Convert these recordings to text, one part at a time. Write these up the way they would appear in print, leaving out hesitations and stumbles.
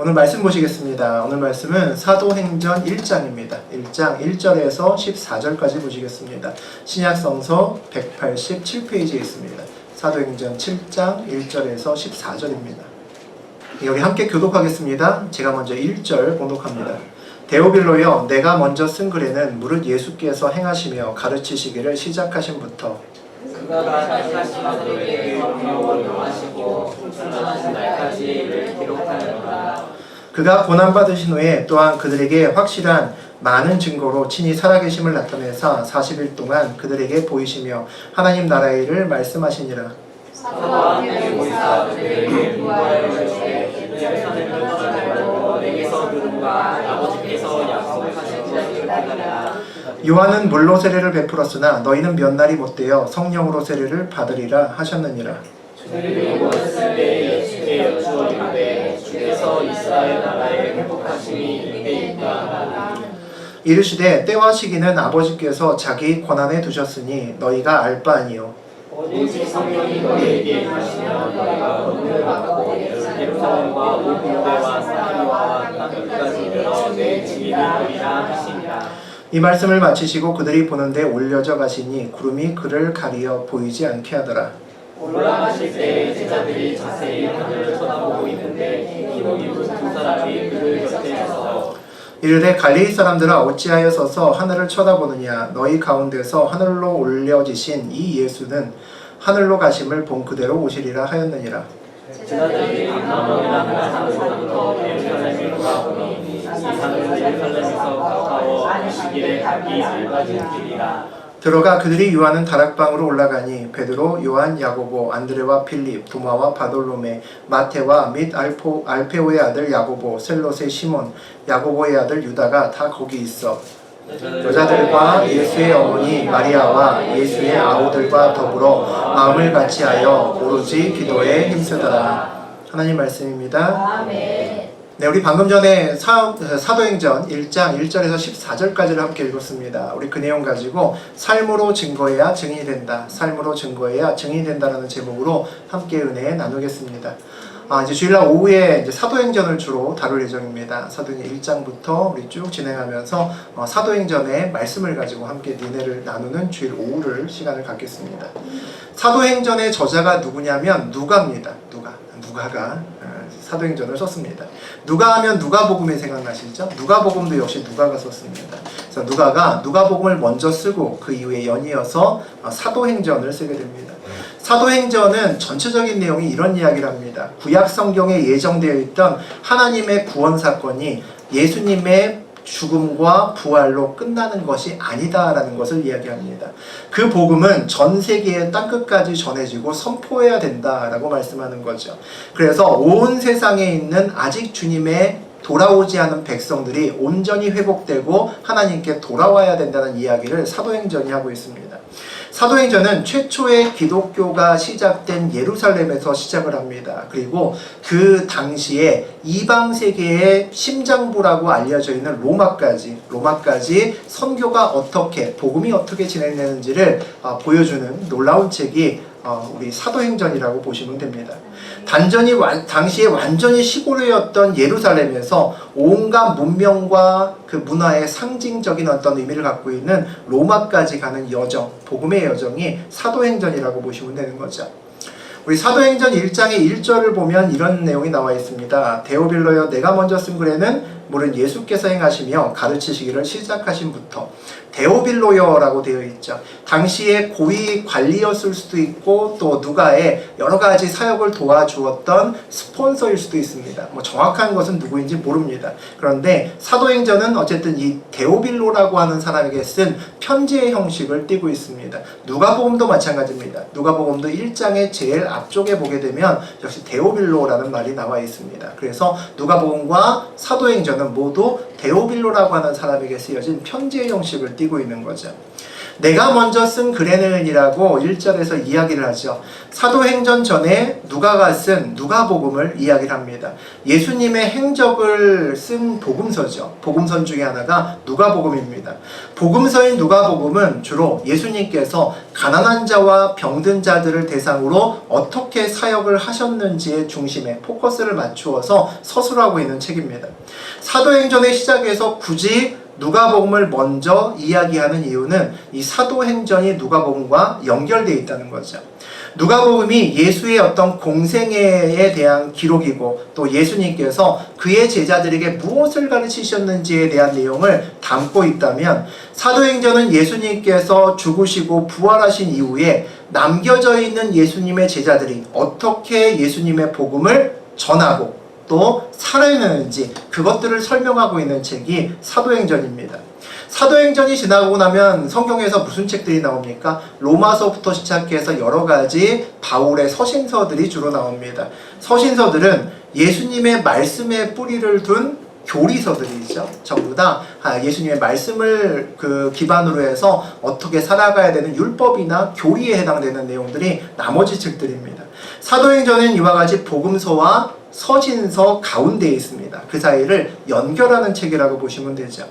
오늘 말씀 보시겠습니다. 오늘 말씀은 사도행전 1장입니다. 1장 1절에서 14절까지 보시겠습니다. 신약성서 187페이지에 있습니다. 사도행전 7장 1절에서 14절입니다. 여기 함께 교독하겠습니다. 제가 먼저 1절 봉독합니다. 데오빌로여, 내가 먼저 쓴 글에는 무릇 예수께서 행하시며 가르치시기를 시작하신부터 그가 사역하신 자들에게 공명을 명하시고 충천하신 날까지를 기록하였노라. 그가 고난받으신 후에 또한 그들에게 확실한 많은 증거로 친히 살아계심을 나타내사 40일 동안 그들에게 보이시며 하나님 나라의 일을 말씀하시니라. 사도와 함께 모이사 그들에게 분부하여 이르시되 예루살렘을 떠나지 말고 내게서 들은 바 아버지께서 약속하신 자들을 따르라. 요한은 물로 세례를 베풀었으나 너희는 몇 날이 못되어 성령으로 세례를 받으리라 하셨느니라. 그들이 모였을 때 예수께 여쭈어 이르되 주께서 이스라엘 나라의 회복하심이 이때 있다 하라. 이르시되 때와 시기는 아버지께서 자기 권한에 두셨으니 너희가 알 바 아니요 오직 성령이 너희에게 임하시면 너희가 권능을 받고 예루살렘과 온 유대와 사마리아와 땅끝까지 이르러 내 증인이 되리라 하시니라. 이 말씀을 마치시고 그들이 보는데 올려져 가시니 구름이 그를 가리어 보이지 않게 하더라. 올라가실 때 제자들이 자세히 하늘을 쳐다보고 있는데 흰옷 입은 두 사람이 그들 곁에 서서 이르되 갈릴리 사람들아 어찌하여 서서 하늘을 쳐다보느냐. 너희 가운데서 하늘로 올려지신 이 예수는 하늘로 가심을 본 그대로 오시리라 하였느니라. 제자들이 감람원이라는 산으로부터 예루살렘으로 가보니 이 산은 예루살렘에서 가까워 안식일에 가기 알맞은 길이라. 들어가 그들이 요한은 다락방으로 올라가니 베드로, 요한, 야고보, 안드레와 필립, 도마와 바돌로메, 마테와 및 알페오의 아들 야고보, 셀롯의 시몬, 야고보의 아들 유다가 다 거기 있어 여자들과 예수의 어머니 마리아와 예수의 아우들과 더불어 마음을 같이하여 오로지 기도에 힘쓰더라. 하나님 말씀입니다. 아멘. 네, 우리 방금 전에 사도행전 1장 1절에서 14절까지를 함께 읽었습니다. 우리 그 내용 가지고 삶으로 증거해야 증인이 된다. 삶으로 증거해야 증인이 된다라는 제목으로 함께 은혜 나누겠습니다. 이제 주일날 오후에 이제 사도행전을 주로 다룰 예정입니다. 사도행전 1장부터 우리 쭉 진행하면서 사도행전의 말씀을 가지고 함께 은혜를 나누는 주일 오후를 시간을 갖겠습니다. 사도행전의 저자가 누구냐면 누가입니다. 누가가 사도행전을 썼습니다. 누가 하면 누가복음이 생각나시죠? 누가복음도 역시 누가가 썼습니다. 그래서 누가가 누가복음을 먼저 쓰고 그 이후에 연이어서 사도행전을 쓰게 됩니다. 사도행전은 전체적인 내용이 이런 이야기를 합니다. 구약 성경에 예정되어 있던 하나님의 구원 사건이 예수님의 죽음과 부활로 끝나는 것이 아니다라는 것을 이야기합니다. 그 복음은 전 세계의 땅끝까지 전해지고 선포해야 된다라고 말씀하는 거죠. 그래서 온 세상에 있는 아직 주님의 돌아오지 않은 백성들이 온전히 회복되고 하나님께 돌아와야 된다는 이야기를 사도행전이 하고 있습니다. 사도행전은 최초의 기독교가 시작된 예루살렘에서 시작을 합니다. 그리고 그 당시에 이방 세계의 심장부라고 알려져 있는 로마까지 선교가 어떻게, 복음이 어떻게 진행되는지를 보여주는 놀라운 책이 우리 사도행전이라고 보시면 됩니다. 당시에 완전히 시골이었던 예루살렘에서 온갖 문명과 그 문화의 상징적인 어떤 의미를 갖고 있는 로마까지 가는 여정, 복음의 여정이 사도행전이라고 보시면 되는 거죠. 우리 사도행전 1장의 1절을 보면 이런 내용이 나와 있습니다. 데오빌로여, 내가 먼저 쓴 글에는 물은 예수께서 행하시며 가르치시기를 시작하신부터. 데오빌로여라고 되어 있죠. 당시에 고위 관리였을 수도 있고 또 누가의 여러 가지 사역을 도와주었던 스폰서일 수도 있습니다. 정확한 것은 누구인지 모릅니다. 그런데 사도행전은 어쨌든 이 데오빌로라고 하는 사람에게 쓴 편지의 형식을 띠고 있습니다. 누가복음도 마찬가지입니다. 누가복음도 1장의 제일 앞쪽에 보게 되면 역시 데오빌로라는 말이 나와 있습니다. 그래서 누가복음과 사도행전은 모두 데오빌로라고 하는 사람에게 쓰여진 편지의 형식을 띠고 있는 거죠. 내가 먼저 쓴 글에는이라고 1절에서 이야기를 하죠. 사도행전 전에 누가가 쓴 누가복음을 이야기를 합니다. 예수님의 행적을 쓴 복음서죠. 복음서 중에 하나가 누가복음입니다. 복음서인 누가복음은 주로 예수님께서 가난한 자와 병든 자들을 대상으로 어떻게 사역을 하셨는지의 중심에 포커스를 맞추어서 서술하고 있는 책입니다. 사도행전의 시작에서 굳이 누가복음을 먼저 이야기하는 이유는 이 사도행전이 누가복음과 연결되어 있다는 거죠. 누가복음이 예수의 어떤 공생애에 대한 기록이고 또 예수님께서 그의 제자들에게 무엇을 가르치셨는지에 대한 내용을 담고 있다면 사도행전은 예수님께서 죽으시고 부활하신 이후에 남겨져 있는 예수님의 제자들이 어떻게 예수님의 복음을 전하고 또 살아내는지 그것들을 설명하고 있는 책이 사도행전입니다. 사도행전이 지나고 나면 성경에서 무슨 책들이 나옵니까? 로마서부터 시작해서 여러 가지 바울의 서신서들이 주로 나옵니다. 서신서들은 예수님의 말씀에 뿌리를 둔 교리서들이죠. 전부 다 예수님의 말씀을 기반으로 해서 어떻게 살아가야 되는 율법이나 교리에 해당되는 내용들이 나머지 책들입니다. 사도행전은 이와 같이 복음서와 서신서 가운데에 있습니다. 그 사이를 연결하는 책이라고 보시면 되죠.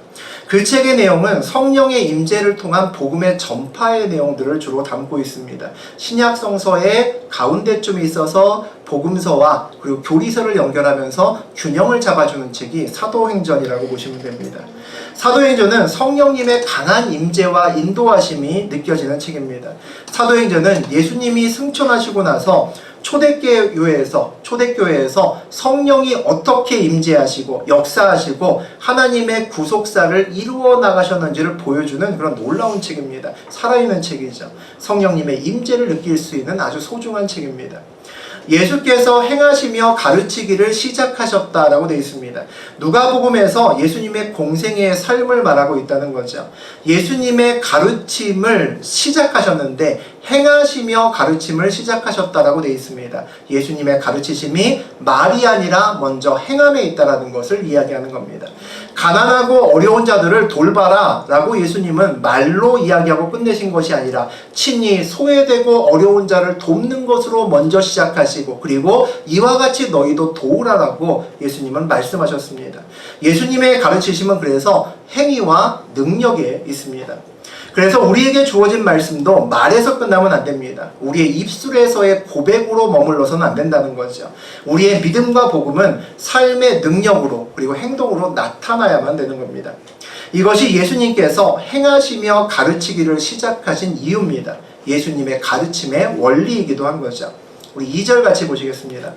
그 책의 내용은 성령의 임재를 통한 복음의 전파의 내용들을 주로 담고 있습니다. 신약 성서의 가운데쯤에 있어서 복음서와 그리고 교리서를 연결하면서 균형을 잡아주는 책이 사도행전이라고 보시면 됩니다. 사도행전은 성령님의 강한 임재와 인도하심이 느껴지는 책입니다. 사도행전은 예수님이 승천하시고 나서 초대교회에서 성령이 어떻게 임재하시고 역사하시고 하나님의 구속사를 이루어 나가셨는지를 보여주는 그런 놀라운 책입니다. 살아있는 책이죠. 성령님의 임재를 느낄 수 있는 아주 소중한 책입니다. 예수께서 행하시며 가르치기를 시작하셨다라고 되어 있습니다. 누가복음에서 예수님의 공생애의 삶을 말하고 있다는 거죠. 예수님의 가르침을 시작하셨는데 행하시며 가르침을 시작하셨다라고 되어 있습니다. 예수님의 가르치심이 말이 아니라 먼저 행함에 있다라는 것을 이야기하는 겁니다. 가난하고 어려운 자들을 돌봐라 라고 예수님은 말로 이야기하고 끝내신 것이 아니라 친히 소외되고 어려운 자를 돕는 것으로 먼저 시작하시고 그리고 이와 같이 너희도 도우라라고 예수님은 말씀하셨습니다. 예수님의 가르치심은 그래서 행위와 능력에 있습니다. 그래서 우리에게 주어진 말씀도 말에서 끝나면 안 됩니다. 우리의 입술에서의 고백으로 머물러서는 안 된다는 거죠. 우리의 믿음과 복음은 삶의 능력으로 그리고 행동으로 나타나야만 되는 겁니다. 이것이 예수님께서 행하시며 가르치기를 시작하신 이유입니다. 예수님의 가르침의 원리이기도 한 거죠. 우리 2절 같이 보시겠습니다.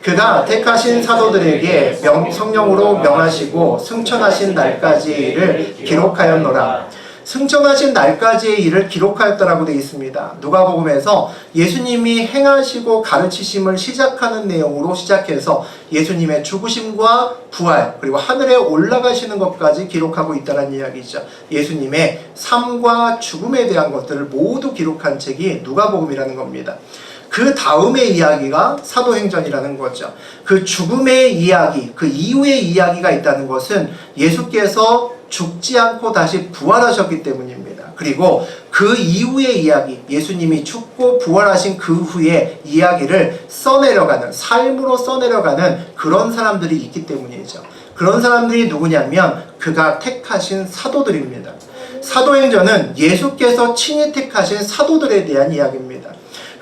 그가 택하신 사도들에게 성령으로 명하시고 승천하신 날까지를 기록하였노라. 승천하신 날까지의 일을 기록하였다라고 되어 있습니다. 누가복음에서 예수님이 행하시고 가르치심을 시작하는 내용으로 시작해서 예수님의 죽으심과 부활 그리고 하늘에 올라가시는 것까지 기록하고 있다는 이야기죠. 예수님의 삶과 죽음에 대한 것들을 모두 기록한 책이 누가복음이라는 겁니다. 그 다음의 이야기가 사도행전이라는 거죠. 그 죽음의 이야기, 그 이후의 이야기가 있다는 것은 예수께서 죽지 않고 다시 부활하셨기 때문입니다. 그리고 그 이후의 이야기, 예수님이 죽고 부활하신 그 후의 이야기를 써내려가는, 삶으로 써내려가는 그런 사람들이 있기 때문이죠. 그런 사람들이 누구냐면 그가 택하신 사도들입니다. 사도행전은 예수께서 친히 택하신 사도들에 대한 이야기입니다.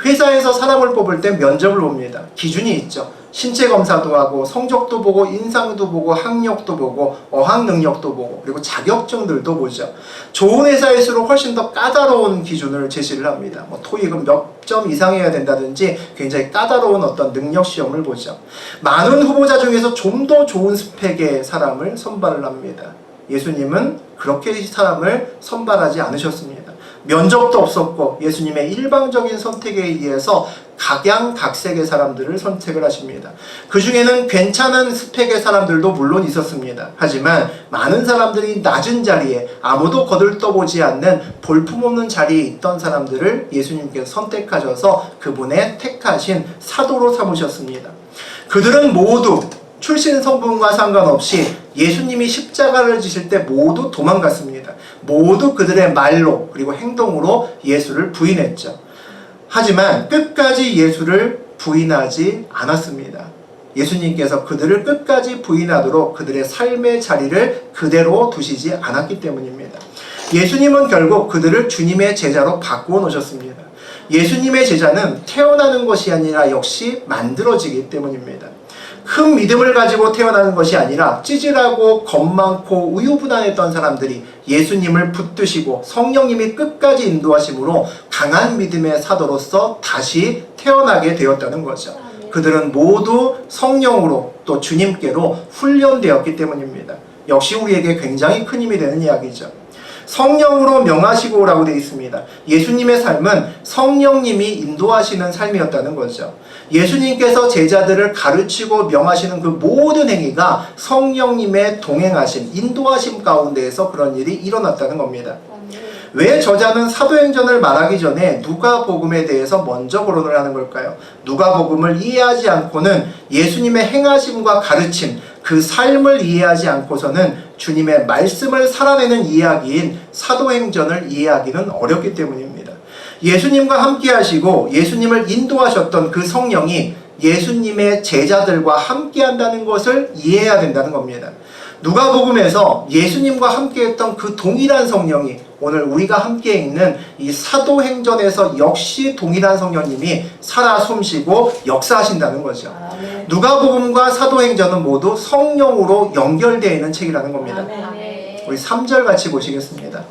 회사에서 사람을 뽑을 때 면접을 봅니다. 기준이 있죠. 신체 검사도 하고 성적도 보고 인상도 보고 학력도 보고 어학 능력도 보고 그리고 자격증들도 보죠. 좋은 회사일수록 훨씬 더 까다로운 기준을 제시를 합니다. 토익은 몇 점 이상해야 된다든지 굉장히 까다로운 어떤 능력 시험을 보죠. 많은 후보자 중에서 좀 더 좋은 스펙의 사람을 선발을 합니다. 예수님은 그렇게 사람을 선발하지 않으셨습니다. 면접도 없었고 예수님의 일방적인 선택에 의해서 각양각색의 사람들을 선택을 하십니다. 그 중에는 괜찮은 스펙의 사람들도 물론 있었습니다. 하지만 많은 사람들이 낮은 자리에 아무도 거들떠보지 않는 볼품없는 자리에 있던 사람들을 예수님께서 선택하셔서 그분의 택하신 사도로 삼으셨습니다. 그들은 모두 출신 성분과 상관없이 예수님이 십자가를 지실 때 모두 도망갔습니다. 모두 그들의 말로 그리고 행동으로 예수를 부인했죠. 하지만 끝까지 예수를 부인하지 않았습니다. 예수님께서 그들을 끝까지 부인하도록 그들의 삶의 자리를 그대로 두시지 않았기 때문입니다. 예수님은 결국 그들을 주님의 제자로 바꾸어 놓으셨습니다. 예수님의 제자는 태어나는 것이 아니라 역시 만들어지기 때문입니다. 큰 믿음을 가지고 태어나는 것이 아니라 찌질하고 겁 많고 우유부단했던 사람들이 예수님을 붙드시고 성령님이 끝까지 인도하심으로 강한 믿음의 사도로서 다시 태어나게 되었다는 거죠. 그들은 모두 성령으로 또 주님께로 훈련되었기 때문입니다. 역시 우리에게 굉장히 큰 힘이 되는 이야기죠. 성령으로 명하시고라고 되어 있습니다. 예수님의 삶은 성령님이 인도하시는 삶이었다는 거죠. 예수님께서 제자들을 가르치고 명하시는 그 모든 행위가 성령님의 동행하심, 인도하심 가운데에서 그런 일이 일어났다는 겁니다. 왜 저자는 사도행전을 말하기 전에 누가복음에 대해서 먼저 거론을 하는 걸까요? 누가복음을 이해하지 않고는 예수님의 행하심과 가르침, 그 삶을 이해하지 않고서는 주님의 말씀을 살아내는 이야기인 사도행전을 이해하기는 어렵기 때문입니다. 예수님과 함께 하시고 예수님을 인도하셨던 그 성령이 예수님의 제자들과 함께 한다는 것을 이해해야 된다는 겁니다. 누가복음에서 예수님과 함께 했던 그 동일한 성령이 오늘 우리가 함께 있는 이 사도행전에서 역시 동일한 성령님이 살아 숨쉬고 역사하신다는 거죠. 누가복음과 사도행전은 모두 성령으로 연결되어 있는 책이라는 겁니다. 우리 3절 같이 보시겠습니다.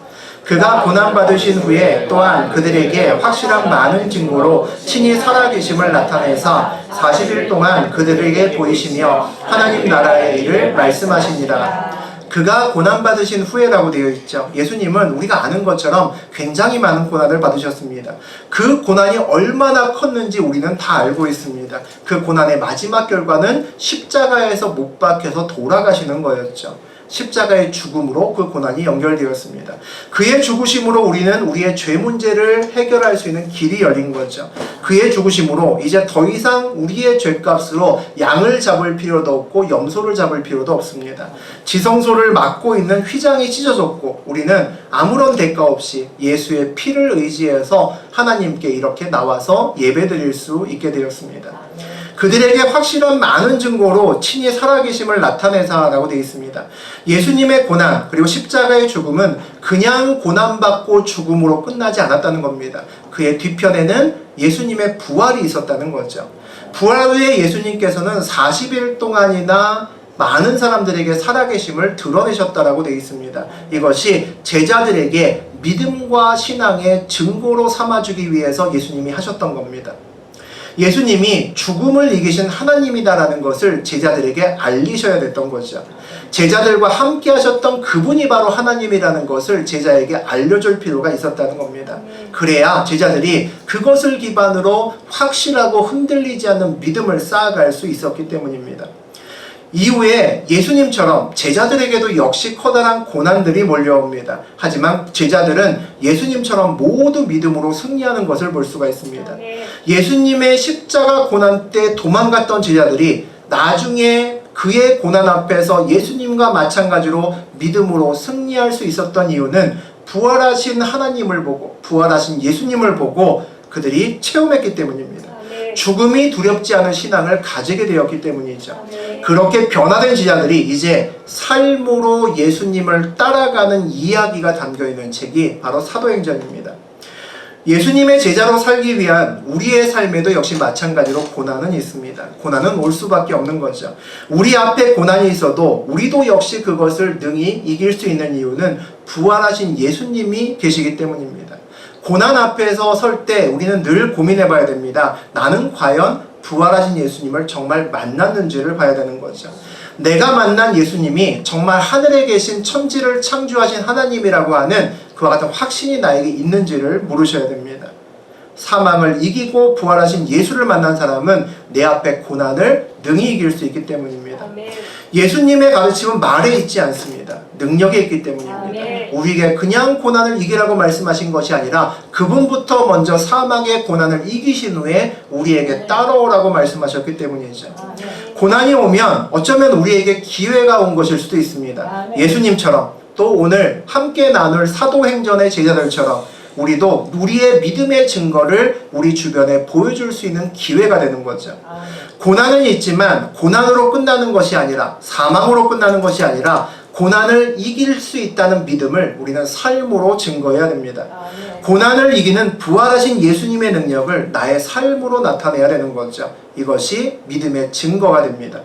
그가 고난받으신 후에 또한 그들에게 확실한 많은 증거로 친히 살아계심을 나타내사 40일 동안 그들에게 보이시며 하나님 나라의 일을 말씀하시니라. 그가 고난받으신 후에라고 되어 있죠. 예수님은 우리가 아는 것처럼 굉장히 많은 고난을 받으셨습니다. 그 고난이 얼마나 컸는지 우리는 다 알고 있습니다. 그 고난의 마지막 결과는 십자가에서 못 박혀서 돌아가시는 거였죠. 십자가의 죽음으로 그 고난이 연결되었습니다. 그의 죽으심으로 우리는 우리의 죄 문제를 해결할 수 있는 길이 열린 거죠. 그의 죽으심으로 이제 더 이상 우리의 죄값으로 양을 잡을 필요도 없고 염소를 잡을 필요도 없습니다. 지성소를 막고 있는 휘장이 찢어졌고 우리는 아무런 대가 없이 예수의 피를 의지해서 하나님께 이렇게 나와서 예배드릴 수 있게 되었습니다. 그들에게 확실한 많은 증거로 친히 살아계심을 나타내사라고 되어 있습니다. 예수님의 고난 그리고 십자가의 죽음은 그냥 고난받고 죽음으로 끝나지 않았다는 겁니다. 그의 뒤편에는 예수님의 부활이 있었다는 거죠. 부활 후에 예수님께서는 40일 동안이나 많은 사람들에게 살아계심을 드러내셨다라고 되어 있습니다. 이것이 제자들에게 믿음과 신앙의 증거로 삼아주기 위해서 예수님이 하셨던 겁니다. 예수님이 죽음을 이기신 하나님이다라는 것을 제자들에게 알리셔야 됐던 거죠. 제자들과 함께 하셨던 그분이 바로 하나님이라는 것을 제자에게 알려줄 필요가 있었다는 겁니다. 그래야 제자들이 그것을 기반으로 확실하고 흔들리지 않는 믿음을 쌓아갈 수 있었기 때문입니다. 이후에 예수님처럼 제자들에게도 역시 커다란 고난들이 몰려옵니다. 하지만 제자들은 예수님처럼 모두 믿음으로 승리하는 것을 볼 수가 있습니다. 예수님의 십자가 고난 때 도망갔던 제자들이 나중에 그의 고난 앞에서 예수님과 마찬가지로 믿음으로 승리할 수 있었던 이유는 부활하신 하나님을 보고 부활하신 예수님을 보고 그들이 체험했기 때문입니다. 죽음이 두렵지 않은 신앙을 가지게 되었기 때문이죠. 그렇게 변화된 제자들이 이제 삶으로 예수님을 따라가는 이야기가 담겨있는 책이 바로 사도행전입니다. 예수님의 제자로 살기 위한 우리의 삶에도 역시 마찬가지로 고난은 있습니다. 고난은 올 수밖에 없는 거죠. 우리 앞에 고난이 있어도 우리도 역시 그것을 능히 이길 수 있는 이유는 부활하신 예수님이 계시기 때문입니다. 고난 앞에서 설 때 우리는 늘 고민해 봐야 됩니다. 나는 과연 부활하신 예수님을 정말 만났는지를 봐야 되는 거죠. 내가 만난 예수님이 정말 하늘에 계신 천지를 창조하신 하나님이라고 하는 그와 같은 확신이 나에게 있는지를 물으셔야 됩니다. 사망을 이기고 부활하신 예수를 만난 사람은 내 앞에 고난을 능히 이길 수 있기 때문입니다. 예수님의 가르침은 말에 있지 않습니다. 능력에 있기 때문입니다. 우리에게 그냥 고난을 이기라고 말씀하신 것이 아니라 그분부터 먼저 사망의 고난을 이기신 후에 우리에게 따라오라고 말씀하셨기 때문이죠. 고난이 오면 어쩌면 우리에게 기회가 온 것일 수도 있습니다. 예수님처럼 또 오늘 함께 나눌 사도행전의 제자들처럼 우리도 우리의 믿음의 증거를 우리 주변에 보여줄 수 있는 기회가 되는 거죠. 고난은 있지만 고난으로 끝나는 것이 아니라, 사망으로 끝나는 것이 아니라 고난을 이길 수 있다는 믿음을 우리는 삶으로 증거해야 됩니다. 고난을 이기는 부활하신 예수님의 능력을 나의 삶으로 나타내야 되는 거죠. 이것이 믿음의 증거가 됩니다.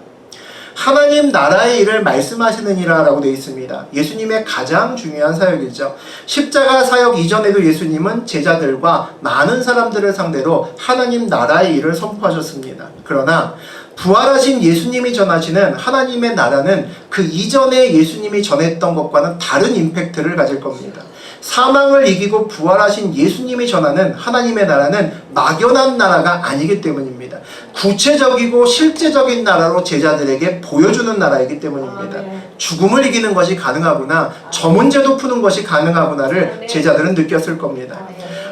하나님 나라의 일을 말씀하시느니라 라고 되어 있습니다. 예수님의 가장 중요한 사역이죠. 십자가 사역 이전에도 예수님은 제자들과 많은 사람들을 상대로 하나님 나라의 일을 선포하셨습니다. 그러나 부활하신 예수님이 전하시는 하나님의 나라는 그 이전에 예수님이 전했던 것과는 다른 임팩트를 가질 겁니다. 사망을 이기고 부활하신 예수님이 전하는 하나님의 나라는 막연한 나라가 아니기 때문입니다. 구체적이고 실제적인 나라로 제자들에게 보여주는 나라이기 때문입니다. 죽음을 이기는 것이 가능하구나, 저 문제도 푸는 것이 가능하구나를 제자들은 느꼈을 겁니다.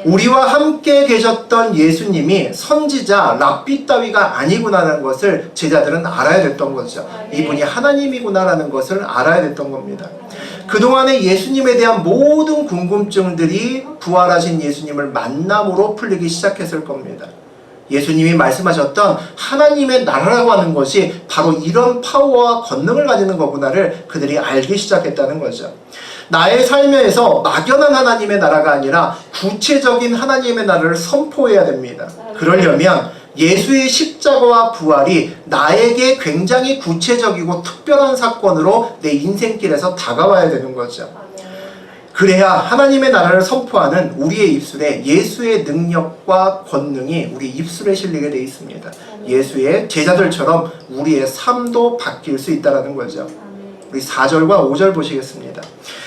우리와 함께 계셨던 예수님이 선지자, 랍비 따위가 아니구나라는 것을 제자들은 알아야 됐던 거죠. 이분이 하나님이구나라는 것을 알아야 됐던 겁니다. 그동안에 예수님에 대한 모든 궁금증들이 부활하신 예수님을 만남으로 풀리기 시작했을 겁니다. 예수님이 말씀하셨던 하나님의 나라라고 하는 것이 바로 이런 파워와 권능을 가지는 거구나를 그들이 알기 시작했다는 거죠. 나의 삶에서 막연한 하나님의 나라가 아니라 구체적인 하나님의 나라를 선포해야 됩니다. 그러려면 예수의 십자가와 부활이 나에게 굉장히 구체적이고 특별한 사건으로 내 인생길에서 다가와야 되는 거죠. 그래야 하나님의 나라를 선포하는 우리의 입술에 예수의 능력과 권능이 우리 입술에 실리게 되어 있습니다. 예수의 제자들처럼 우리의 삶도 바뀔 수 있다는 거죠. 우리 4절과 5절 보시겠습니다.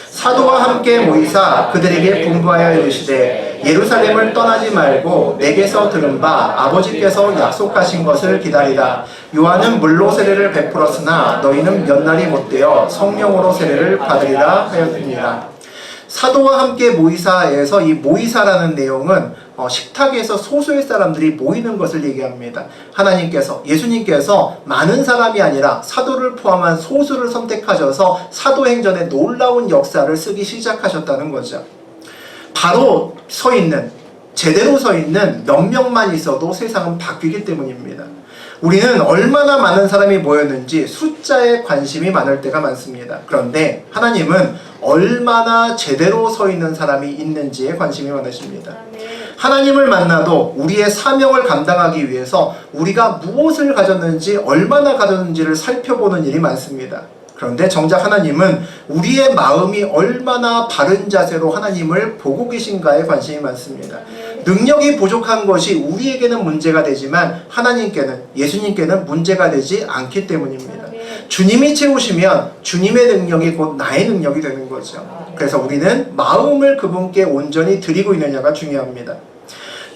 사도와 함께 모이사 그들에게 분부하여 이르시되 예루살렘을 떠나지 말고 내게서 들은 바 아버지께서 약속하신 것을 기다리라. 요한은 물로 세례를 베풀었으나 너희는 몇 날이 못되어 성령으로 세례를 받으리라 하였느니라. 사도와 함께 모이사에서 이 모이사라는 내용은 식탁에서 소수의 사람들이 모이는 것을 얘기합니다. 하나님께서, 예수님께서 많은 사람이 아니라 사도를 포함한 소수를 선택하셔서 사도행전의 놀라운 역사를 쓰기 시작하셨다는 거죠. 바로 서 있는, 제대로 서 있는 몇 명만 있어도 세상은 바뀌기 때문입니다. 우리는 얼마나 많은 사람이 모였는지 숫자에 관심이 많을 때가 많습니다. 그런데 하나님은 얼마나 제대로 서 있는 사람이 있는지에 관심이 많으십니다. 하나님을 만나도 우리의 사명을 감당하기 위해서 우리가 무엇을 가졌는지, 얼마나 가졌는지를 살펴보는 일이 많습니다. 그런데 정작 하나님은 우리의 마음이 얼마나 바른 자세로 하나님을 보고 계신가에 관심이 많습니다. 능력이 부족한 것이 우리에게는 문제가 되지만 하나님께는, 예수님께는 문제가 되지 않기 때문입니다. 주님이 채우시면 주님의 능력이 곧 나의 능력이 되는 거죠. 그래서 우리는 마음을 그분께 온전히 드리고 있느냐가 중요합니다.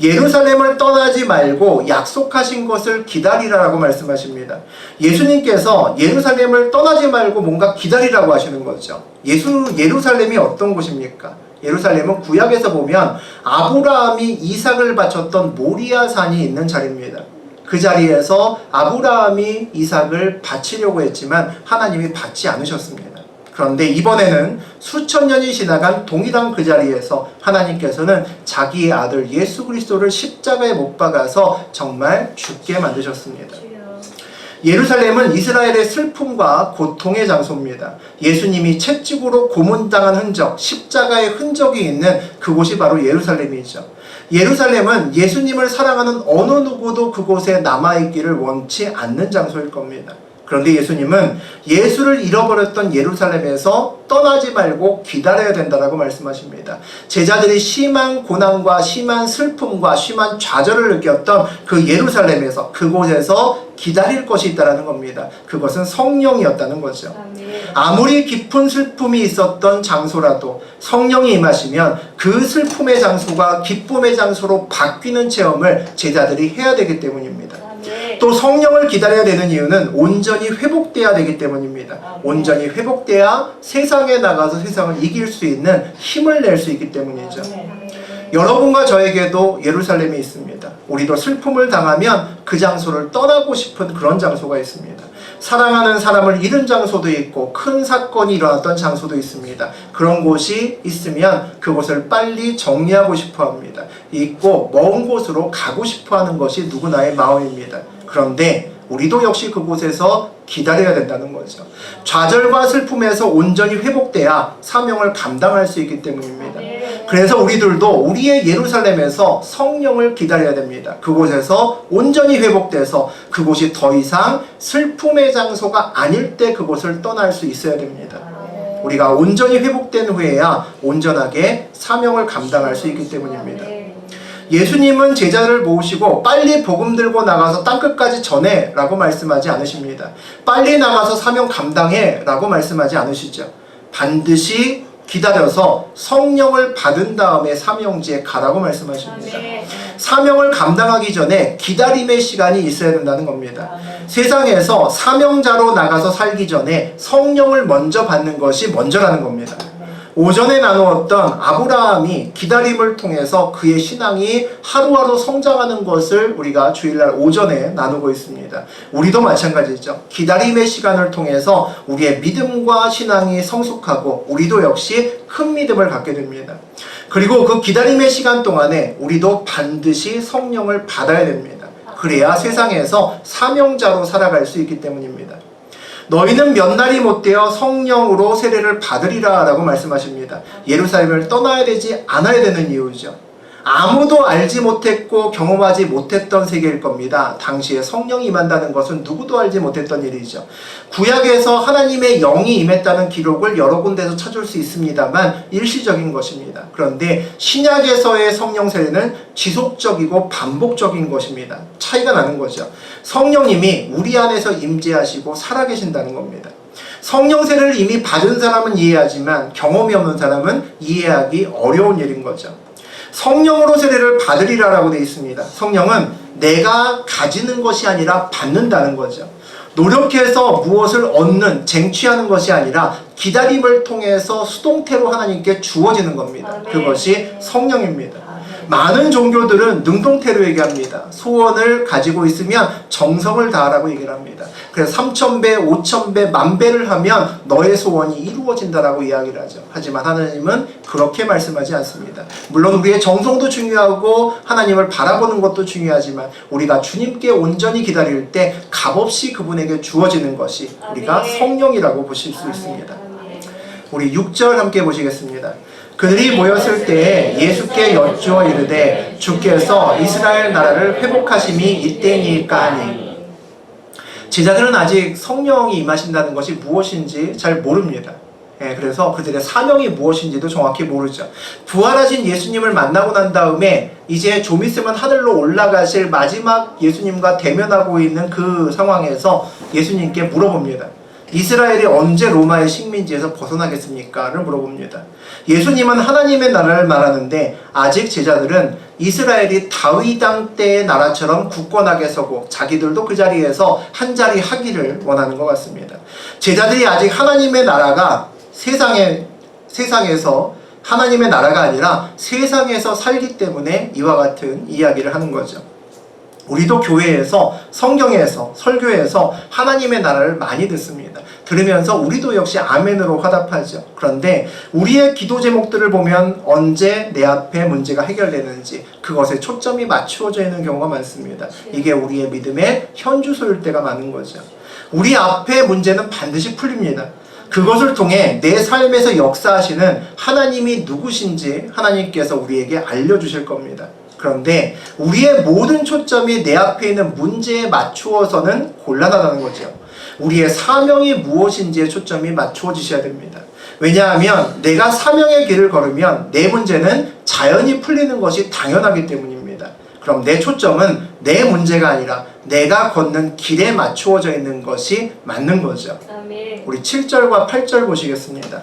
예루살렘을 떠나지 말고 약속하신 것을 기다리라라고 말씀하십니다. 예수님께서 예루살렘을 떠나지 말고 뭔가 기다리라고 하시는 거죠. 예루살렘이 어떤 곳입니까? 예루살렘은 구약에서 보면 아브라함이 이삭을 바쳤던 모리아 산이 있는 자리입니다. 그 자리에서 아브라함이 이삭을 바치려고 했지만 하나님이 받지 않으셨습니다. 그런데 이번에는 수천 년이 지나간 동일한 그 자리에서 하나님께서는 자기의 아들 예수 그리스도를 십자가에 못 박아서 정말 죽게 만드셨습니다. 예루살렘은 이스라엘의 슬픔과 고통의 장소입니다. 예수님이 채찍으로 고문당한 흔적, 십자가의 흔적이 있는 그곳이 바로 예루살렘이죠. 예루살렘은 예수님을 사랑하는 어느 누구도 그곳에 남아있기를 원치 않는 장소일 겁니다. 그런데 예수님은 예수를 잃어버렸던 예루살렘에서 떠나지 말고 기다려야 된다라고 말씀하십니다. 제자들이 심한 고난과 심한 슬픔과 심한 좌절을 느꼈던 그 예루살렘에서, 그곳에서 기다릴 것이 있다는 겁니다. 그것은 성령이었다는 거죠. 아무리 깊은 슬픔이 있었던 장소라도 성령이 임하시면 그 슬픔의 장소가 기쁨의 장소로 바뀌는 체험을 제자들이 해야 되기 때문입니다. 또 성령을 기다려야 되는 이유는 온전히 회복돼야 되기 때문입니다. 온전히 회복돼야 세상에 나가서 세상을 이길 수 있는 힘을 낼 수 있기 때문이죠. 여러분과 저에게도 예루살렘이 있습니다. 우리도 슬픔을 당하면 그 장소를 떠나고 싶은 그런 장소가 있습니다. 사랑하는 사람을 잃은 장소도 있고 큰 사건이 일어났던 장소도 있습니다. 그런 곳이 있으면 그곳을 빨리 정리하고 싶어 합니다. 있고 먼 곳으로 가고 싶어 하는 것이 누구나의 마음입니다. 그런데 우리도 역시 그곳에서 기다려야 된다는 거죠. 좌절과 슬픔에서 온전히 회복돼야 사명을 감당할 수 있기 때문입니다. 그래서 우리들도 우리의 예루살렘에서 성령을 기다려야 됩니다. 그곳에서 온전히 회복돼서 그곳이 더 이상 슬픔의 장소가 아닐 때 그곳을 떠날 수 있어야 됩니다. 우리가 온전히 회복된 후에야 온전하게 사명을 감당할 수 있기 때문입니다. 예수님은 제자를 모으시고 빨리 복음 들고 나가서 땅끝까지 전해 라고 말씀하지 않으십니다. 빨리 나가서 사명 감당해 라고 말씀하지 않으시죠. 반드시 기다려서 성령을 받은 다음에 사명지에 가라고 말씀하십니다. 사명을 감당하기 전에 기다림의 시간이 있어야 된다는 겁니다. 세상에서 사명자로 나가서 살기 전에 성령을 먼저 받는 것이 먼저라는 겁니다. 오전에 나누었던 아브라함이 기다림을 통해서 그의 신앙이 하루하루 성장하는 것을 우리가 주일날 오전에 나누고 있습니다. 우리도 마찬가지죠. 기다림의 시간을 통해서 우리의 믿음과 신앙이 성숙하고 우리도 역시 큰 믿음을 갖게 됩니다. 그리고 그 기다림의 시간 동안에 우리도 반드시 성령을 받아야 됩니다. 그래야 세상에서 사명자로 살아갈 수 있기 때문입니다. 너희는 몇 날이 못되어 성령으로 세례를 받으리라 라고 말씀하십니다. 예루살렘을 떠나야 되지 않아야 되는 이유죠. 아무도 알지 못했고 경험하지 못했던 세계일 겁니다. 당시에 성령이 임한다는 것은 누구도 알지 못했던 일이죠. 구약에서 하나님의 영이 임했다는 기록을 여러 군데서 찾을 수 있습니다만 일시적인 것입니다. 그런데 신약에서의 성령 세례는 지속적이고 반복적인 것입니다. 차이가 나는 거죠. 성령님이 우리 안에서 임재하시고 살아계신다는 겁니다. 성령 세례를 이미 받은 사람은 이해하지만 경험이 없는 사람은 이해하기 어려운 일인 거죠. 성령으로 세례를 받으리라 라고 되어 있습니다. 성령은 내가 가지는 것이 아니라 받는다는 거죠. 노력해서 무엇을 얻는, 쟁취하는 것이 아니라 기다림을 통해서 수동태로 하나님께 주어지는 겁니다. 그것이 성령입니다. 많은 종교들은 능동태로 얘기합니다. 소원을 가지고 있으면 정성을 다하라고 얘기를 합니다. 그래서 3000배, 5000배, 10,000배를 하면 너의 소원이 이루어진다라고 이야기를 하죠. 하지만 하나님은 그렇게 말씀하지 않습니다. 물론 우리의 정성도 중요하고 하나님을 바라보는 것도 중요하지만 우리가 주님께 온전히 기다릴 때 값없이 그분에게 주어지는 것이 우리가 성령이라고 보실 수 있습니다. 우리 6절 함께 보시겠습니다. 그들이 모였을 때 예수께 여쭈어 이르되 주께서 이스라엘 나라를 회복하심이 이때니까 하니. 제자들은 아직 성령이 임하신다는 것이 무엇인지 잘 모릅니다. 그래서 그들의 사명이 무엇인지도 정확히 모르죠. 부활하신 예수님을 만나고 난 다음에 이제 좀 있으면 하늘로 올라가실 마지막 예수님과 대면하고 있는 그 상황에서 예수님께 물어봅니다. 이스라엘이 언제 로마의 식민지에서 벗어나겠습니까? 를 물어봅니다. 예수님은 하나님의 나라를 말하는데 아직 제자들은 이스라엘이 다윗왕 때의 나라처럼 굳건하게 서고 자기들도 그 자리에서 한 자리 하기를 원하는 것 같습니다. 제자들이 아직 하나님의 나라가 세상에서 하나님의 나라가 아니라 세상에서 살기 때문에 이와 같은 이야기를 하는 거죠. 우리도 교회에서, 성경에서, 설교에서 하나님의 나라를 많이 듣습니다. 들으면서 우리도 역시 아멘으로 화답하죠. 그런데 우리의 기도 제목들을 보면 언제 내 앞에 문제가 해결되는지 그것에 초점이 맞추어져 있는 경우가 많습니다. 이게 우리의 믿음의 현주소일 때가 많은 거죠. 우리 앞에 문제는 반드시 풀립니다. 그것을 통해 내 삶에서 역사하시는 하나님이 누구신지 하나님께서 우리에게 알려주실 겁니다. 그런데 우리의 모든 초점이 내 앞에 있는 문제에 맞추어서는 곤란하다는 거죠. 우리의 사명이 무엇인지에 초점이 맞추어지셔야 됩니다. 왜냐하면 내가 사명의 길을 걸으면 내 문제는 자연히 풀리는 것이 당연하기 때문입니다. 그럼 내 초점은 내 문제가 아니라 내가 걷는 길에 맞추어져 있는 것이 맞는 거죠. 우리 7절과 8절 보시겠습니다.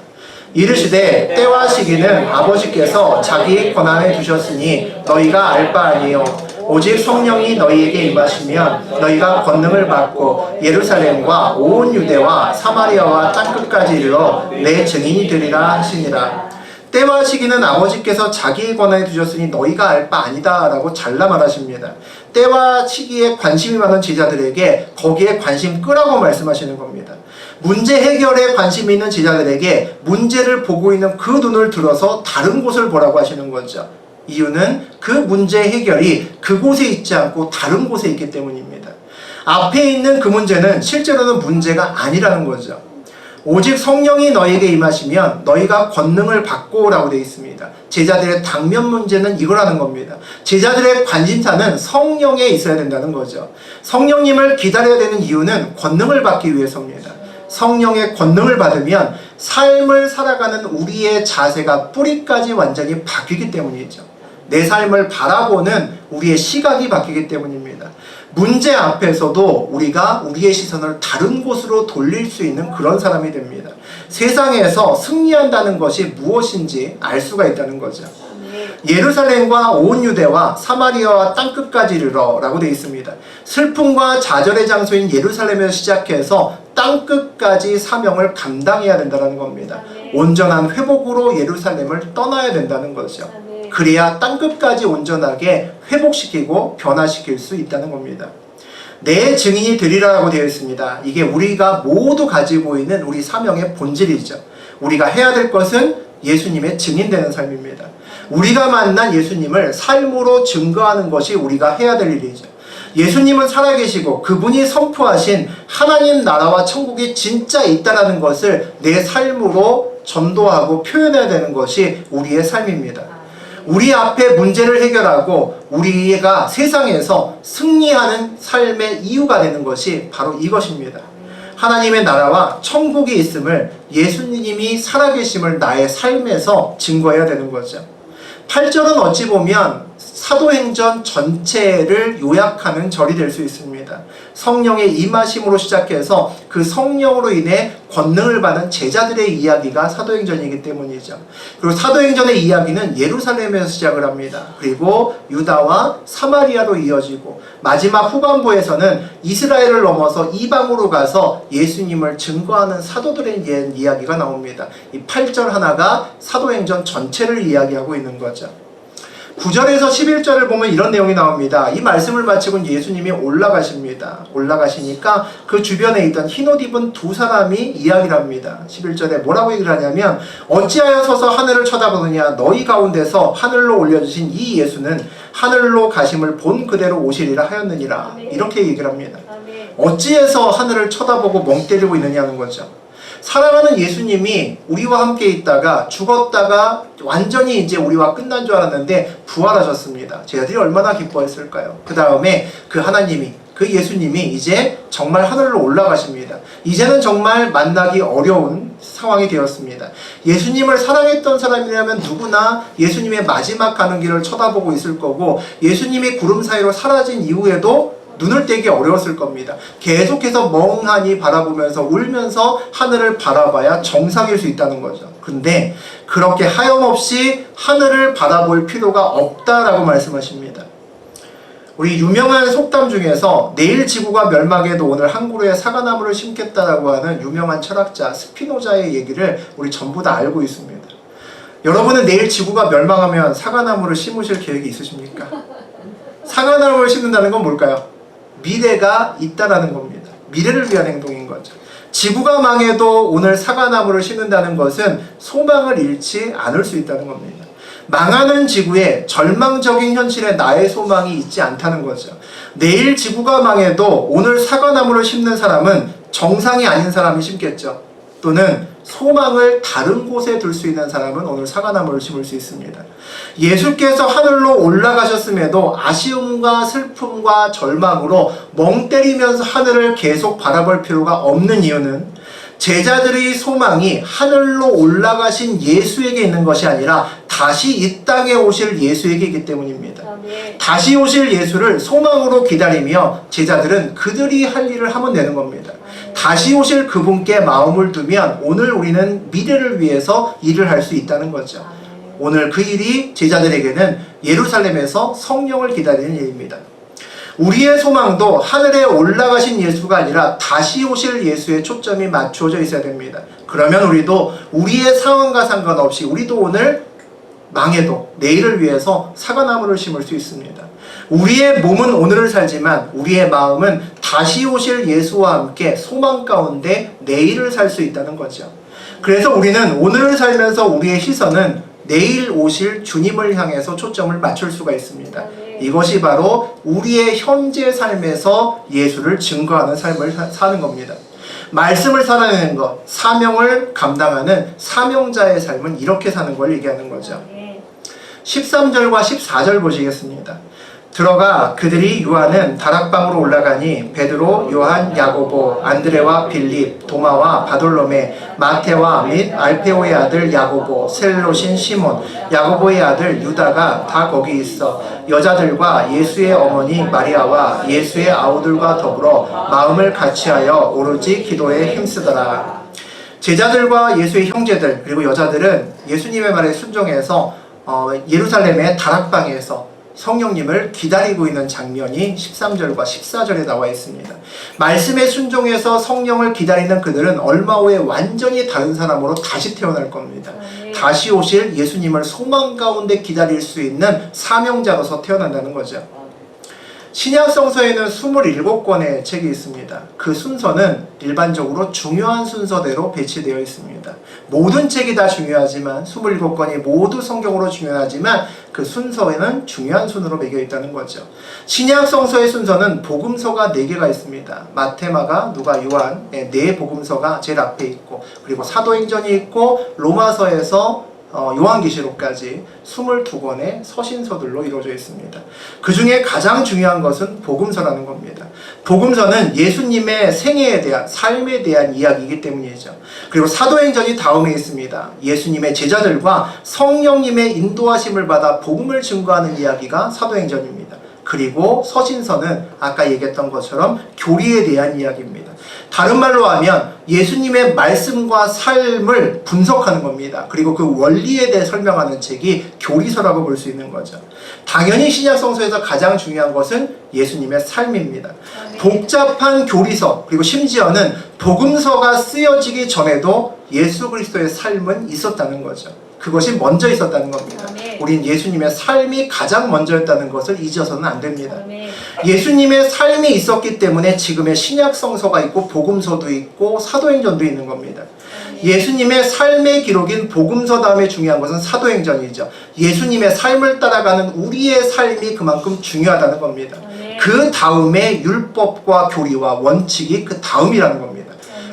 이르시되 때와 시기는 아버지께서 자기 권한에 두셨으니 너희가 알 바 아니요 오직 성령이 너희에게 임하시면 너희가 권능을 받고 예루살렘과 온 유대와 사마리아와 땅끝까지 이르러 내 증인이 되리라 하시니라. 때와 시기는 아버지께서 자기의 권한에 두셨으니 너희가 알 바 아니다 라고 잘라 말하십니다. 때와 시기에 관심이 많은 제자들에게 거기에 관심 끄라고 말씀하시는 겁니다. 문제 해결에 관심이 있는 제자들에게 문제를 보고 있는 그 눈을 들어서 다른 곳을 보라고 하시는 거죠. 이유는 그 문제 해결이 그곳에 있지 않고 다른 곳에 있기 때문입니다. 앞에 있는 그 문제는 실제로는 문제가 아니라는 거죠. 오직 성령이 너에게 임하시면 너희가 권능을 받고 라고 되어 있습니다. 제자들의 당면 문제는 이거라는 겁니다. 제자들의 관심사는 성령에 있어야 된다는 거죠. 성령님을 기다려야 되는 이유는 권능을 받기 위해서입니다. 성령의 권능을 받으면 삶을 살아가는 우리의 자세가 뿌리까지 완전히 바뀌기 때문이죠. 내 삶을 바라보는 우리의 시각이 바뀌기 때문입니다. 문제 앞에서도 우리가 우리의 시선을 다른 곳으로 돌릴 수 있는 그런 사람이 됩니다. 세상에서 승리한다는 것이 무엇인지 알 수가 있다는 거죠. 예루살렘과 온 유대와 사마리아와 땅끝까지 이르러 라고 되어 있습니다. 슬픔과 좌절의 장소인 예루살렘에서 시작해서 땅끝까지 사명을 감당해야 된다는 겁니다. 온전한 회복으로 예루살렘을 떠나야 된다는 거죠. 그래야 땅끝까지 온전하게 회복시키고 변화시킬 수 있다는 겁니다. 내 증인이 되리라고 되어 있습니다. 이게 우리가 모두 가지고 있는 우리 사명의 본질이죠. 우리가 해야 될 것은 예수님의 증인되는 삶입니다. 우리가 만난 예수님을 삶으로 증거하는 것이 우리가 해야 될 일이죠. 예수님은 살아계시고 그분이 선포하신 하나님 나라와 천국이 진짜 있다는 것을 내 삶으로 전도하고 표현해야 되는 것이 우리의 삶입니다. 우리 앞에 문제를 해결하고 우리가 세상에서 승리하는 삶의 이유가 되는 것이 바로 이것입니다. 하나님의 나라와 천국이 있음을 예수님이 살아계심을 나의 삶에서 증거해야 되는 거죠. 8절은 어찌 보면 사도행전 전체를 요약하는 절이 될 수 있습니다. 성령의 임하심으로 시작해서 그 성령으로 인해 권능을 받은 제자들의 이야기가 사도행전이기 때문이죠. 그리고 사도행전의 이야기는 예루살렘에서 시작을 합니다. 그리고 유다와 사마리아로 이어지고 마지막 후반부에서는 이스라엘을 넘어서 이방으로 가서 예수님을 증거하는 사도들의 이야기가 나옵니다. 이 8절 하나가 사도행전 전체를 이야기하고 있는 거죠. 9절에서 11절을 보면 이런 내용이 나옵니다. 이 말씀을 마치고 예수님이 올라가십니다. 올라가시니까 그 주변에 있던 흰옷 입은 두 사람이 이야기를 합니다. 11절에 뭐라고 얘기를 하냐면 어찌하여 서서 하늘을 쳐다보느냐 너희 가운데서 하늘로 올려주신 이 예수는 하늘로 가심을 본 그대로 오시리라 하였느니라. 이렇게 얘기를 합니다. 어찌해서 하늘을 쳐다보고 멍 때리고 있느냐는 거죠. 살아가는 예수님이 우리와 함께 있다가 죽었다가 완전히 이제 우리와 끝난 줄 알았는데 부활하셨습니다. 제자들이 얼마나 기뻐했을까요? 그 다음에 그 하나님이, 그 예수님이 이제 정말 하늘로 올라가십니다. 이제는 정말 만나기 어려운 상황이 되었습니다. 예수님을 사랑했던 사람이라면 누구나 예수님의 마지막 가는 길을 쳐다보고 있을 거고 예수님이 구름 사이로 사라진 이후에도 눈을 떼기 어려웠을 겁니다. 계속해서 멍하니 바라보면서 울면서 하늘을 바라봐야 정상일 수 있다는 거죠. 근데 그렇게 하염없이 하늘을 바라볼 필요가 없다라고 말씀하십니다. 우리 유명한 속담 중에서 내일 지구가 멸망해도 오늘 한 그루의 사과나무를 심겠다라고 하는 유명한 철학자 스피노자의 얘기를 우리 전부 다 알고 있습니다. 여러분은 내일 지구가 멸망하면 사과나무를 심으실 계획이 있으십니까? 사과나무를 심는다는 건 뭘까요? 미래가 있다라는 겁니다. 미래를 위한 행동인 거죠. 지구가 망해도 오늘 사과나무를 심는다는 것은 소망을 잃지 않을 수 있다는 겁니다. 망하는 지구에 절망적인 현실에 나의 소망이 있지 않다는 거죠. 내일 지구가 망해도 오늘 사과나무를 심는 사람은 정상이 아닌 사람이 심겠죠. 또는 소망을 다른 곳에 둘 수 있는 사람은 오늘 사과나무를 심을 수 있습니다. 예수께서 하늘로 올라가셨음에도 아쉬움과 슬픔과 절망으로 멍 때리면서 하늘을 계속 바라볼 필요가 없는 이유는 제자들의 소망이 하늘로 올라가신 예수에게 있는 것이 아니라 다시 이 땅에 오실 예수에게 있기 때문입니다. 다시 오실 예수를 소망으로 기다리며 제자들은 그들이 할 일을 하면 되는 겁니다. 다시 오실 그분께 마음을 두면 오늘 우리는 미래를 위해서 일을 할 수 있다는 거죠. 오늘 그 일이 제자들에게는 예루살렘에서 성령을 기다리는 일입니다. 우리의 소망도 하늘에 올라가신 예수가 아니라 다시 오실 예수에 초점이 맞춰져 있어야 됩니다. 그러면 우리도 우리의 상황과 상관없이 우리도 오늘 망해도 내일을 위해서 사과나무를 심을 수 있습니다. 우리의 몸은 오늘을 살지만 우리의 마음은 다시 오실 예수와 함께 소망 가운데 내일을 살 수 있다는 거죠. 그래서 우리는 오늘을 살면서 우리의 시선은 내일 오실 주님을 향해서 초점을 맞출 수가 있습니다. 이것이 바로 우리의 현재 삶에서 예수를 증거하는 삶을 사는 겁니다. 말씀을 살아내는 것, 사명을 감당하는 사명자의 삶은 이렇게 사는 걸 얘기하는 거죠. 13절과 14절 보시겠습니다. 들어가 그들이 요한은 다락방으로 올라가니 베드로, 요한, 야고보, 안드레와 빌립, 도마와 바돌로메, 마테와 및 알페오의 아들 야고보, 셀롯인 시몬, 야고보의 아들 유다가 다 거기 있어 여자들과 예수의 어머니 마리아와 예수의 아우들과 더불어 마음을 같이하여 오로지 기도에 힘쓰더라. 제자들과 예수의 형제들 그리고 여자들은 예수님의 말에 순종해서 예루살렘의 다락방에서 성령님을 기다리고 있는 장면이 13절과 14절에 나와 있습니다. 말씀에 순종해서 성령을 기다리는 그들은 얼마 후에 완전히 다른 사람으로 다시 태어날 겁니다. 다시 오실 예수님을 소망 가운데 기다릴 수 있는 사명자로서 태어난다는 거죠. 신약 성서에는 27권의 책이 있습니다. 그 순서는 일반적으로 중요한 순서대로 배치되어 있습니다. 모든 책이 다 중요하지만 27권이 모두 성경으로 중요하지만 그 순서에는 중요한 순으로 매겨 있다는 거죠. 신약 성서의 순서는 복음서가 4개가 있습니다. 마태, 마가, 누가, 요한 네 복음서가 제일 앞에 있고 그리고 사도행전이 있고 로마서에서 요한계시록까지 22권의 서신서들로 이루어져 있습니다. 그 중에 가장 중요한 것은 복음서라는 겁니다. 복음서는 예수님의 생애에 대한, 삶에 대한 이야기이기 때문이죠. 그리고 사도행전이 다음에 있습니다. 예수님의 제자들과 성령님의 인도하심을 받아 복음을 증거하는 이야기가 사도행전입니다. 그리고 서신서는 아까 얘기했던 것처럼 교리에 대한 이야기입니다. 다른 말로 하면 예수님의 말씀과 삶을 분석하는 겁니다. 그리고 그 원리에 대해 설명하는 책이 교리서라고 볼 수 있는 거죠. 당연히 신약성서에서 가장 중요한 것은 예수님의 삶입니다. 복잡한 교리서 그리고 심지어는 복음서가 쓰여지기 전에도 예수 그리스도의 삶은 있었다는 거죠. 그것이 먼저 있었다는 겁니다. 우린 예수님의 삶이 가장 먼저였다는 것을 잊어서는 안 됩니다. 예수님의 삶이 있었기 때문에 지금의 신약 성서가 있고 복음서도 있고 사도행전도 있는 겁니다. 예수님의 삶의 기록인 복음서 다음에 중요한 것은 사도행전이죠. 예수님의 삶을 따라가는 우리의 삶이 그만큼 중요하다는 겁니다. 그 다음에 율법과 교리와 원칙이 그 다음이라는 겁니다.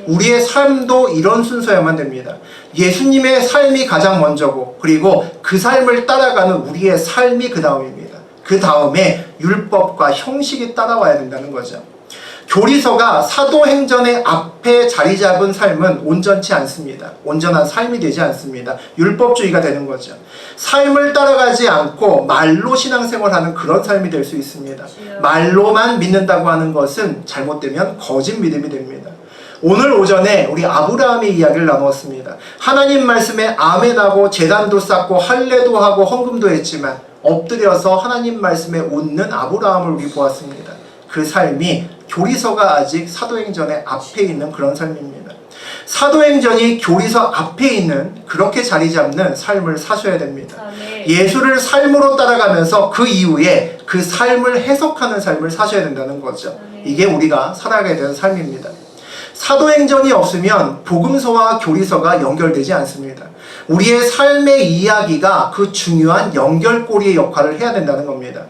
우리의 삶도 이런 순서야만 됩니다. 예수님의 삶이 가장 먼저고 그리고 그 삶을 따라가는 우리의 삶이 그 다음입니다. 그 다음에 율법과 형식이 따라와야 된다는 거죠. 교리서가 사도행전의 앞에 자리 잡은 삶은 온전치 않습니다. 온전한 삶이 되지 않습니다. 율법주의가 되는 거죠. 삶을 따라가지 않고 말로 신앙생활하는 그런 삶이 될 수 있습니다. 말로만 믿는다고 하는 것은 잘못되면 거짓 믿음이 됩니다. 오늘 오전에 우리 아브라함의 이야기를 나누었습니다. 하나님 말씀에 아멘하고 제단도 쌓고 할례도 하고 헌금도 했지만 엎드려서 하나님 말씀에 웃는 아브라함을 우리 보았습니다. 그 삶이 교리서가 아직 사도행전의 앞에 있는 그런 삶입니다. 사도행전이 교리서 앞에 있는 그렇게 자리 잡는 삶을 사셔야 됩니다. 예수를 삶으로 따라가면서 그 이후에 그 삶을 해석하는 삶을 사셔야 된다는 거죠. 이게 우리가 살아가야 되는 삶입니다. 사도행전이 없으면 복음서와 교리서가 연결되지 않습니다. 우리의 삶의 이야기가 그 중요한 연결고리의 역할을 해야 된다는 겁니다.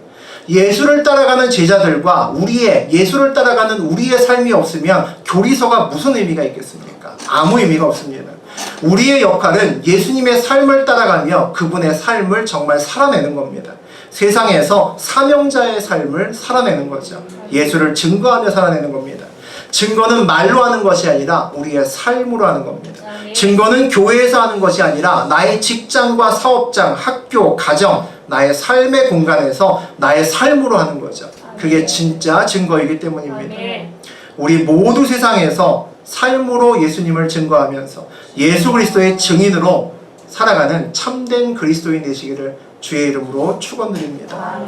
예수를 따라가는 제자들과 예수를 따라가는 우리의 삶이 없으면 교리서가 무슨 의미가 있겠습니까? 아무 의미가 없습니다. 우리의 역할은 예수님의 삶을 따라가며 그분의 삶을 정말 살아내는 겁니다. 세상에서 사명자의 삶을 살아내는 거죠. 예수를 증거하며 살아내는 겁니다. 증거는 말로 하는 것이 아니라 우리의 삶으로 하는 겁니다. 증거는 교회에서 하는 것이 아니라 나의 직장과 사업장, 학교, 가정, 나의 삶의 공간에서 나의 삶으로 하는 거죠. 그게 진짜 증거이기 때문입니다. 우리 모두 세상에서 삶으로 예수님을 증거하면서 예수 그리스도의 증인으로 살아가는 참된 그리스도인 되시기를 주의 이름으로 축원드립니다.